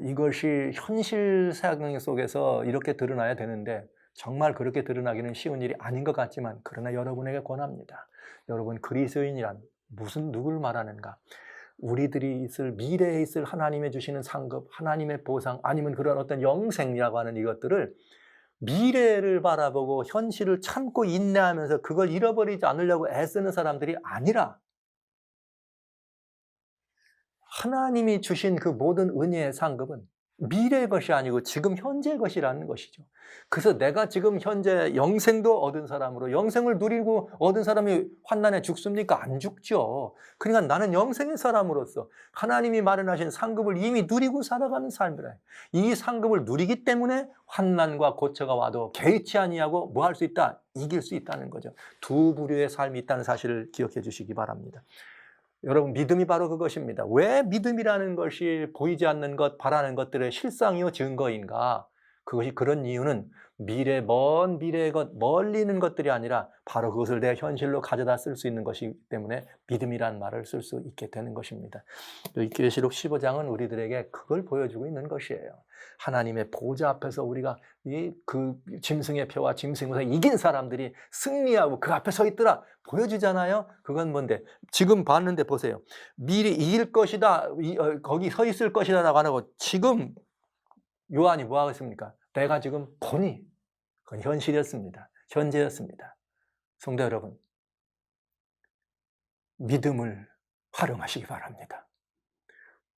이것이 현실 상황 속에서 이렇게 드러나야 되는데 정말 그렇게 드러나기는 쉬운 일이 아닌 것 같지만, 그러나 여러분에게 권합니다. 여러분, 그리스도인이란 누굴 말하는가? 우리들이 미래에 있을 하나님의 주시는 상급, 하나님의 보상, 아니면 그런 어떤 영생이라고 하는 이것들을 미래를 바라보고 현실을 참고 인내하면서 그걸 잃어버리지 않으려고 애쓰는 사람들이 아니라, 하나님이 주신 그 모든 은혜의 상급은 미래의 것이 아니고 지금 현재의 것이라는 것이죠. 그래서 내가 지금 현재 영생도 얻은 사람으로 영생을 누리고 얻은 사람이 환난에 죽습니까? 안 죽죠. 그러니까 나는 영생의 사람으로서 하나님이 마련하신 상급을 이미 누리고 살아가는 삶이라. 이 상급을 누리기 때문에 환난과 고초가 와도 개의치 아니하고 뭐 할 수 있다? 이길 수 있다는 거죠. 두 부류의 삶이 있다는 사실을 기억해 주시기 바랍니다. 여러분, 믿음이 바로 그것입니다. 왜 믿음이라는 것이 보이지 않는 것, 바라는 것들의 실상이요 증거인가? 그것이 그런 이유는 먼 미래의 것, 멀리 있는 것들이 아니라 바로 그것을 내 현실로 가져다 쓸 수 있는 것이기 때문에 믿음이라는 말을 쓸 수 있게 되는 것입니다. 이 계시록 15장은 우리들에게 그걸 보여주고 있는 것이에요. 하나님의 보좌 앞에서 우리가 그 짐승의 표와 짐승보다 이긴 사람들이 승리하고 그 앞에 서 있더라 보여주잖아요. 그건 뭔데? 지금 봤는데 보세요. 미리 이길 것이다, 거기 서 있을 것이다 라고 안 하고 지금 요한이 뭐 하고 있습니까? 내가 지금 보니 그건 현실이었습니다. 현재였습니다. 성도 여러분, 믿음을 활용하시기 바랍니다.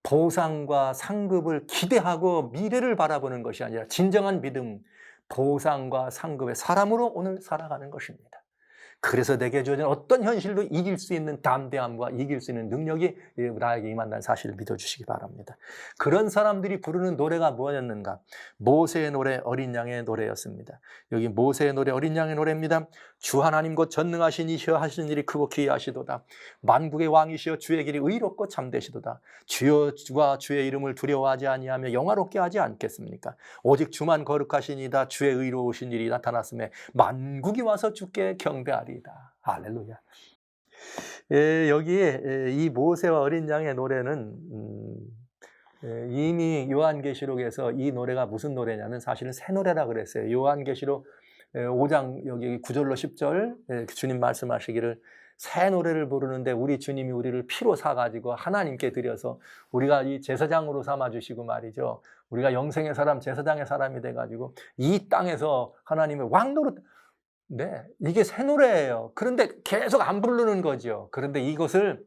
보상과 상급을 기대하고 미래를 바라보는 것이 아니라 진정한 믿음, 보상과 상급의 사람으로 오늘 살아가는 것입니다. 그래서 내게 주어진 어떤 현실도 이길 수 있는 담대함과 이길 수 있는 능력이 나에게 임한다는 사실을 믿어주시기 바랍니다. 그런 사람들이 부르는 노래가 뭐였는가? 모세의 노래, 어린 양의 노래였습니다. 여기 모세의 노래, 어린 양의 노래입니다. 주 하나님 곧 전능하신 이시여 하시는 일이 크고 기이하시도다. 만국의 왕이시여 주의 길이 의롭고 참되시도다. 주와 주의 이름을 두려워하지 아니하며 영화롭게 하지 않겠습니까? 오직 주만 거룩하시니이다. 주의 의로우신 일이 나타났음에 만국이 와서 주께 경배하리이다. 할렐루야. 여기에 이 모세와 어린 양의 노래는 이미 요한계시록에서 이 노래가 무슨 노래냐면 사실은 새 노래라 그랬어요. 요한계시록 5장 여기 9절로 10절 주님 말씀하시기를 새 노래를 부르는데 우리 주님이 우리를 피로 사가지고 하나님께 드려서 우리가 이 제사장으로 삼아주시고 말이죠. 우리가 영생의 사람, 제사장의 사람이 돼가지고 이 땅에서 하나님의 왕노릇. 네, 이게 새 노래예요. 그런데 계속 안 부르는 거죠. 그런데 이것을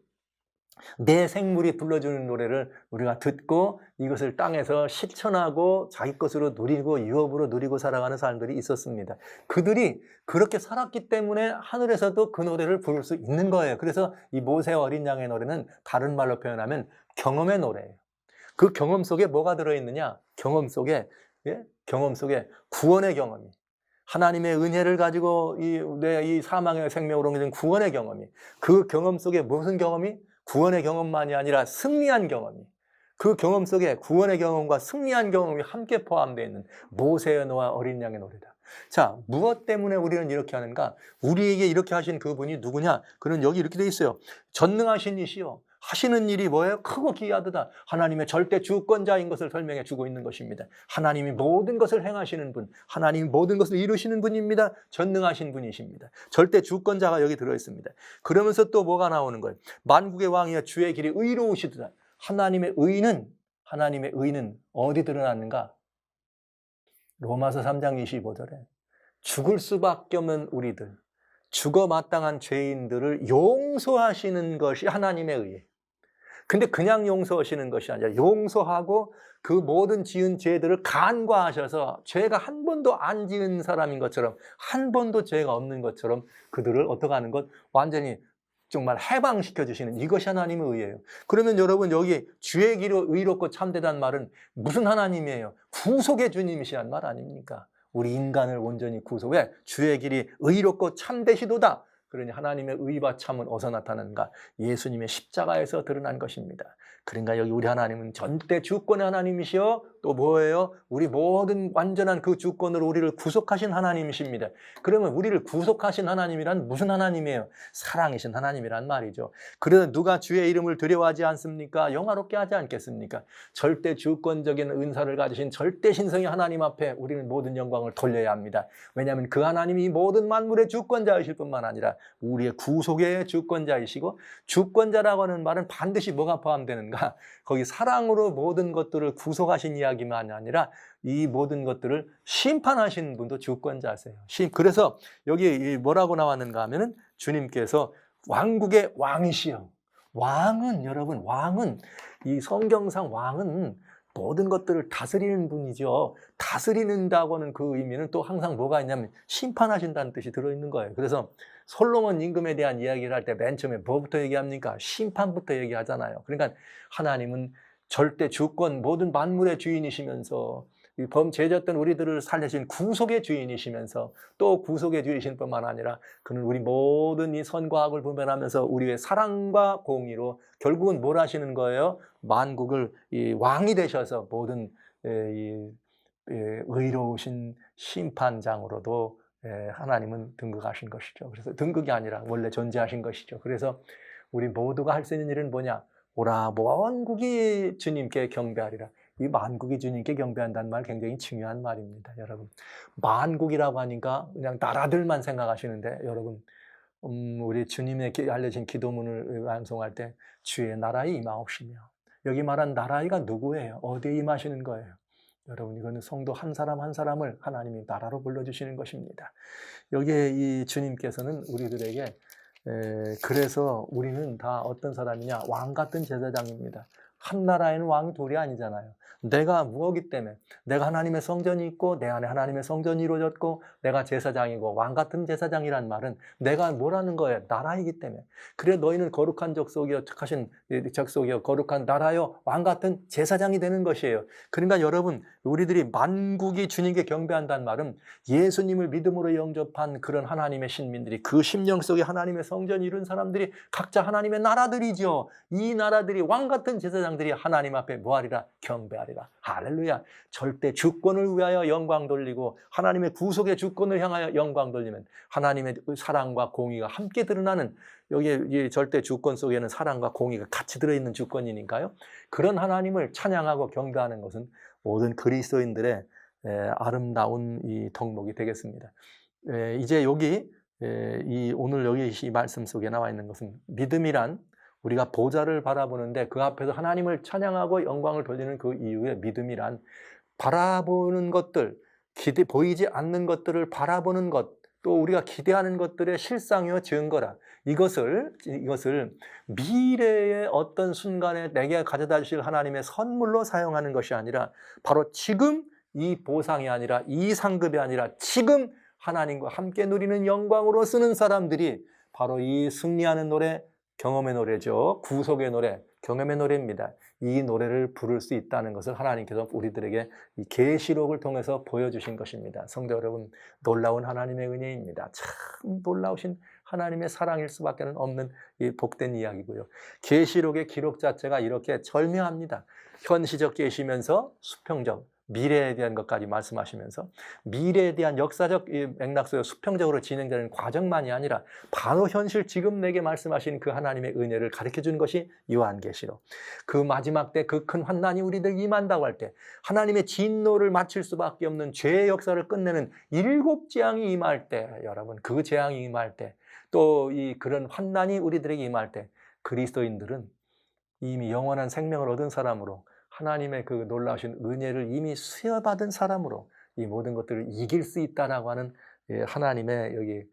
내 생물이 불러주는 노래를 우리가 듣고 이것을 땅에서 실천하고 자기 것으로 누리고 유업으로 누리고 살아가는 사람들이 있었습니다. 그들이 그렇게 살았기 때문에 하늘에서도 그 노래를 부를 수 있는 거예요. 그래서 이 모세와 어린 양의 노래는 다른 말로 표현하면 경험의 노래예요. 그 경험 속에 뭐가 들어있느냐? 경험 속에 구원의 경험이. 하나님의 은혜를 가지고 이 사망의 생명으로 옮겨진 구원의 경험이, 그 경험 속에 무슨 경험이? 구원의 경험만이 아니라 승리한 경험이, 그 경험 속에 구원의 경험과 승리한 경험이 함께 포함되어 있는 모세의 노와 어린 양의 노래다. 자, 무엇 때문에 우리는 이렇게 하는가? 우리에게 이렇게 하신 그분이 누구냐? 그는 여기 이렇게 되어 있어요. 전능하신 이시여 하시는 일이 뭐예요? 크고 기이하도다. 하나님의 절대 주권자인 것을 설명해 주고 있는 것입니다. 하나님이 모든 것을 행하시는 분, 하나님이 모든 것을 이루시는 분입니다. 전능하신 분이십니다. 절대 주권자가 여기 들어있습니다. 그러면서 또 뭐가 나오는 거예요? 만국의 왕이여 주의 길이 의로우시도다. 하나님의 의는 어디 드러났는가? 로마서 3장 25절에 죽을 수밖에 없는 우리들, 죽어 마땅한 죄인들을 용서하시는 것이 하나님의 의예요. 근데 그냥 용서하시는 것이 아니라 용서하고 그 모든 지은 죄들을 간과하셔서 죄가 한 번도 안 지은 사람인 것처럼, 한 번도 죄가 없는 것처럼 그들을 어떻게 하는 것? 완전히 정말 해방시켜 주시는 이것이 하나님의 의예요. 그러면 여러분, 여기 주의 길로 의롭고 참되다는 말은 무슨 하나님이에요? 구속의 주님이시란 말 아닙니까? 우리 인간을 온전히 구속해 주의 길이 의롭고 참되시도다. 그러니 하나님의 의와 참은 어디서 나타나는가? 예수님의 십자가에서 드러난 것입니다. 그러니까 여기 우리 하나님은 전대 주권의 하나님이시여 또 뭐예요? 우리 모든 완전한 그 주권으로 우리를 구속하신 하나님이십니다. 그러면 우리를 구속하신 하나님이란 무슨 하나님이에요? 사랑이신 하나님이란 말이죠. 그래서 누가 주의 이름을 두려워하지 않습니까? 영화롭게 하지 않겠습니까? 절대 주권적인 은사를 가지신 절대 신성의 하나님 앞에 우리는 모든 영광을 돌려야 합니다. 왜냐하면 그 하나님이 모든 만물의 주권자이실 뿐만 아니라 우리의 구속의 주권자이시고, 주권자라고 하는 말은 반드시 뭐가 포함되는가? 거기 사랑으로 모든 것들을 구속하신 이야기만 아니라 이 모든 것들을 심판하신 분도 주권자세요. 그래서 여기 뭐라고 나왔는가 하면은 주님께서 왕국의 왕이시여. 왕은 여러분, 왕은 이 성경상 왕은 모든 것들을 다스리는 분이죠. 다스리는다고는 그 의미는 또 항상 뭐가 있냐면 심판하신다는 뜻이 들어있는 거예요. 그래서 솔로몬 임금에 대한 이야기를 할 때 맨 처음에 뭐부터 얘기합니까? 심판부터 얘기하잖아요. 그러니까 하나님은 절대 주권 모든 만물의 주인이시면서 이 범죄졌던 우리들을 살리신 구속의 주인이시면서 또 구속의 주이신 뿐만 아니라 그는 우리 모든 이 선과 악을 분별하면서 우리의 사랑과 공의로 결국은 뭘 하시는 거예요? 만국을 이 왕이 되셔서 모든 이 의로우신 심판장으로도 하나님은 등극하신 것이죠. 그래서 등극이 아니라 원래 존재하신 것이죠. 그래서 우리 모두가 할 수 있는 일은 뭐냐? 오라 만국이 주님께 경배하리라. 이 만국이 주님께 경배한다는 말 굉장히 중요한 말입니다. 여러분, 만국이라고 하니까 그냥 나라들만 생각하시는데 여러분, 우리 주님의 알려진 기도문을 완송할 때 주의 나라에 임하옵시며, 여기 말한 나라가 누구예요? 어디에 임하시는 거예요? 여러분, 이거는 성도 한 사람 한 사람을 하나님이 나라로 불러주시는 것입니다. 여기에 이 주님께서는 우리들에게 그래서 우리는 다 어떤 사람이냐? 왕 같은 제사장입니다. 한 나라에는 왕이 둘이 아니잖아요. 내가 무엇이기 때문에 내가 하나님의 성전이 있고 내 안에 하나님의 성전이 이루어졌고 내가 제사장이고 왕 같은 제사장이란 말은 내가 뭐라는 거예요? 나라이기 때문에. 그래 너희는 거룩한 족속이여 착하신 족속이여 거룩한 나라여 왕 같은 제사장이 되는 것이에요. 그러니까 여러분, 우리들이 만국이 주님께 경배한다는 말은 예수님을 믿음으로 영접한 그런 하나님의 신민들이 그 심령 속에 하나님의 성전이 이룬 사람들이 각자 하나님의 나라들이죠. 이 나라들이 왕 같은 제사장들이 하나님 앞에 뭐하리라? 경배하리라. 할렐루야. 절대 주권을 위하여 영광 돌리고 하나님의 구속의 주권을 향하여 영광 돌리면 하나님의 사랑과 공의가 함께 드러나는, 여기에 절대 주권 속에는 사랑과 공의가 같이 들어있는 주권이니까요. 그런 하나님을 찬양하고 경배하는 것은 모든 그리스도인들의 아름다운 이 덕목이 되겠습니다. 이제 여기 오늘 여기 이 말씀 속에 나와 있는 것은 믿음이란 우리가 보좌를 바라보는데 그 앞에서 하나님을 찬양하고 영광을 돌리는 그 이유의 믿음이란 바라보는 것들, 보이지 않는 것들을 바라보는 것, 또 우리가 기대하는 것들의 실상이요 증거라. 이것을 미래의 어떤 순간에 내게 가져다 주실 하나님의 선물로 사용하는 것이 아니라 바로 지금 이 보상이 아니라 이 상급이 아니라 지금 하나님과 함께 누리는 영광으로 쓰는 사람들이 바로 이 승리하는 노래, 경험의 노래죠. 구속의 노래, 경험의 노래입니다. 이 노래를 부를 수 있다는 것을 하나님께서 우리들에게 이 계시록을 통해서 보여주신 것입니다. 성도 여러분, 놀라운 하나님의 은혜입니다. 참 놀라우신 하나님의 사랑일 수밖에 없는 이 복된 이야기고요. 계시록의 기록 자체가 이렇게 절묘합니다. 현시적 계시면서 수평적, 미래에 대한 것까지 말씀하시면서 미래에 대한 역사적 맥락 속에 수평적으로 진행되는 과정만이 아니라 바로 현실 지금 내게 말씀하신 그 하나님의 은혜를 가르쳐주는 것이 요한계시록. 그 마지막 때 그 큰 환난이 우리들 임한다고 할 때 하나님의 진노를 마칠 수밖에 없는 죄의 역사를 끝내는 7 재앙이 임할 때, 여러분 그 재앙이 임할 때, 또 그런 환난이 우리들에게 임할 때 그리스도인들은 이미 영원한 생명을 얻은 사람으로 하나님의 그 놀라우신 은혜를 이미 수여받은 사람으로 이 모든 것들을 이길 수 있다라고 하는 하나님의 여기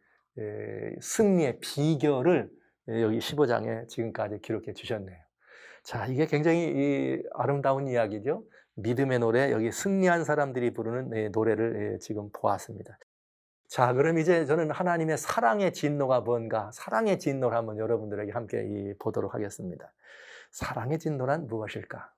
승리의 비결을 여기 15장에 지금까지 기록해 주셨네요. 자, 이게 굉장히 아름다운 이야기죠. 믿음의 노래, 여기 승리한 사람들이 부르는 노래를 지금 보았습니다. 자, 그럼 이제 저는 하나님의 사랑의 진노가 뭔가, 사랑의 진노를 한번 여러분들에게 함께 보도록 하겠습니다. 사랑의 진노란 무엇일까?